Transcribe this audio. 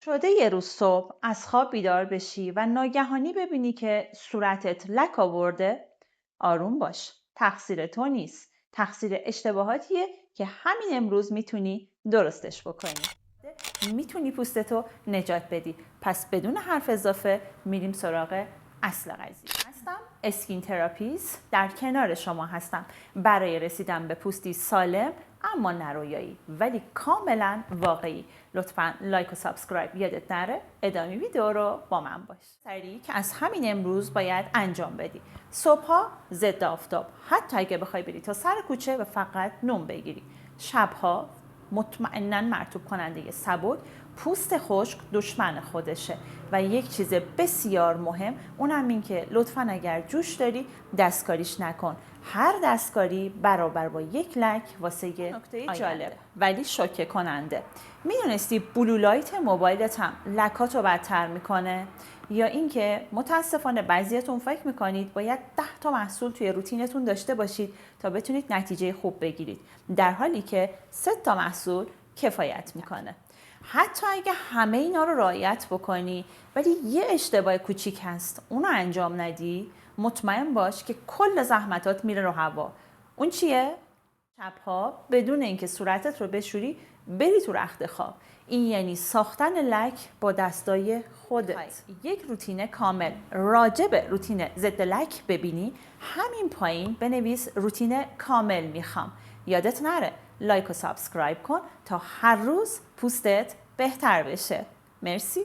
شده یه روز صبح از خواب بیدار بشی و ناگهانی ببینی که صورتت لک آورده؟ آروم باش. تقصیر تو نیست. تقصیر اشتباهاتیه که همین امروز میتونی درستش بکنی. میتونی پوستتو نجات بدی. پس بدون حرف اضافه میریم سراغ اصل قضیه. هستم اسکین تراپیست، در کنار شما هستم برای رسیدن به پوستی سالم اما نرویایی ولی کاملا واقعی. لطفاً لایک و سابسکرایب یادت نره. ادامه ویدیو رو با من باش. سریع که از همین امروز باید انجام بدی. صبحها ضد آفتاب، حتی اگه بخوای بری تا سر کوچه و فقط نون بگیری. شبها مطمئناً مرطوب کننده سبک. پوست خشک دشمن خودشه. و یک چیز بسیار مهم اونم این که لطفاً اگر جوش داری دستکاریش نکن. هر دستکاری برابر با یک لک واسه نکته جالب ولی شوکه کننده. میدونستی بلو لایت موبایلت هم لکاتو بدتر میکنه؟ یا اینکه متاسفانه بعضیاتون فکر میکنید باید 10 تا محصول توی روتینتون داشته باشید تا بتونید نتیجه خوب بگیرید، در حالی که 3 تا محصول کفایت میکنه. حتی اگه همه اینا رو رعایت بکنی ولی یه اشتباه کوچیک هست اونو انجام ندی، مطمئن باش که کل زحمتات میره رو هوا. اون چیه؟ شبها بدون اینکه صورتت رو بشوری بری تو رخت خواب. این یعنی ساختن لک با دستای خودت. یک روتین کامل راجع به روتین ضد لک ببینی، همین پایین بنویس روتین کامل میخوام. یادت نره لایک و سابسکرایب کن تا هر روز پوستت بهتر بشه. مرسی.